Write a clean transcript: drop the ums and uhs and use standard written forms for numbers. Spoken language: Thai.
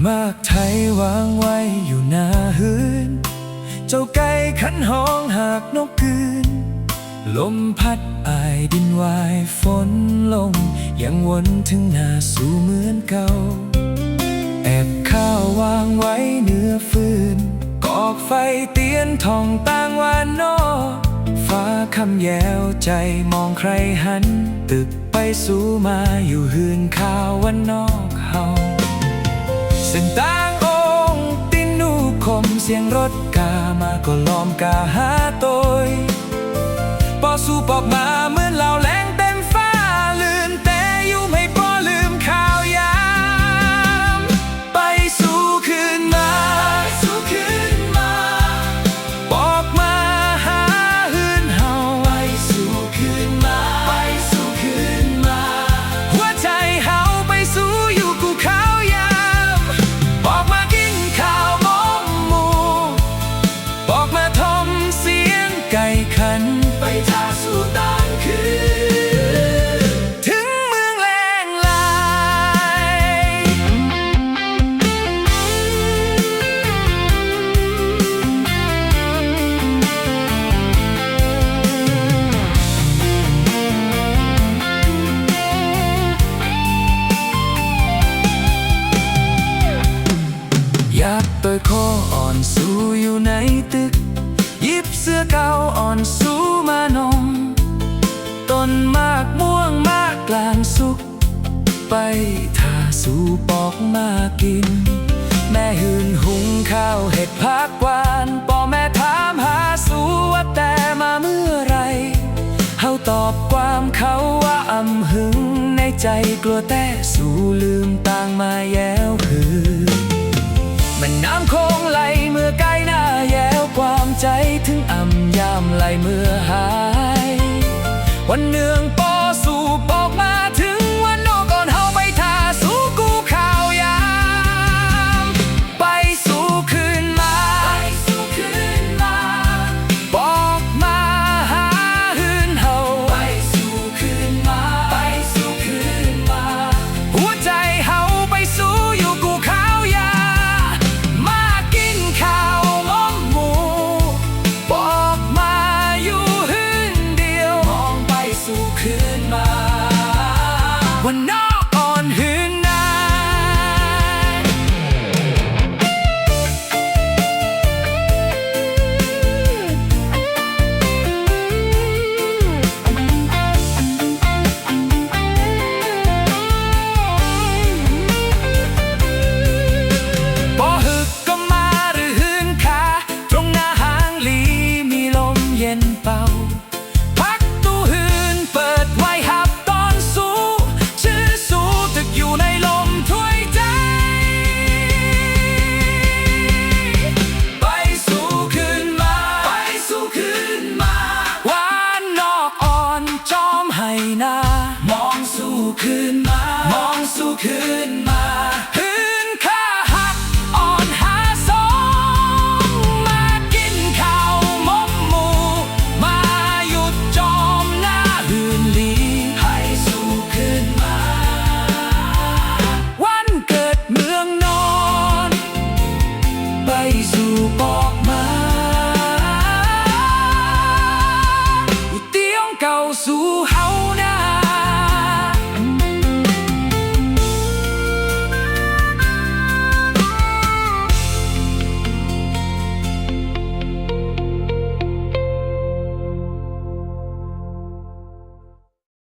มากไทยวางไว้อยู่หน้าหืนเจ้าไก่ขันห้องหากนกคืนลมพัดอายดินวายฝนลงยังวนถึงหน้าสู่เหมือนเก่าแอบข้าววางไว้เนื้อฟืนกอกไฟเตียนทองต่างวานนอฟ้าคำแย้วใจมองใครหันตึกไปสู่มาอยู่หืนข้าววันนอกเฮาเส้นต่างองค์ตินนูคมเสียงรถกามาก็ล้อมกาหาโตยปอสู่ปอกมาเหมือนเหล่าแรงเต็มฟ้าลืนแต่อยู่ไม่พอลืมข่าวยามไปสู่คืนมาบอกมาหาหืนเฮาไปสู่คืนมาหัวใจเฮาไปสู่อยู่กูข้าวยามบอกมากินข้าวมอมหมูบอกมาทมเสียงไก่ขันไปท่าสู่ตอนคืนถึงเมืองแรงลายอยากต่อยคออ่อนสู้อยู่ในตึกหยิบเสื้อเก่าอ่อนสู้มานมต้นมากม่วงมากกลางสุกไปท่าสู่ปอกมากินแม่หืนหุงข้าวเห็ดผักหวานป่อแม่ถามหาสู่ว่าแต่มาเมื่อไรเฮาตอบความเขาว่าอำหึงในใจกลัวแต่สู่ลืมต่างมาแย้วคืนมันน้ำคงไหลเมื่อใกล้หน้าแย้วความใจถึงอ่ำยามไหลเมื่อหายวันเนืองปอสู่ปอกมาถึงวันนอกก่อนเฮาไปท่าสู่กูข้าวยามไปสู่คืนมาบอกมาหาหืนเฮาไปสู่คืนมาหัวใจเฮาไปสู่อยู่กูข้าวยามมากินข้าวมอมหมูบอกมาอยู่หืนเดียวมองไปสู่คืนมาวันนอกอ่อนหืนนบ่ฮึกก็มาหรือหืนขาตรงหน้าหางลีมีลมเย็นเป่าพักตู้หืนเปิดไว้หับตอนสู้ชื่อสู้ตึกอยู่ในลมถ้วยใจไปสู่คืนมาหวานนอกอ่อนจอมให้นามองสู่คืนมาหืนข้าหักอ่อนหาสองมากินข้าวมอมหมูมาหยุดจอมหน้าหืนลีให้สู่คืนมาวันเกิดเมืองนอนไปสู่ปอกมาอยู่เตียงเก่าสู่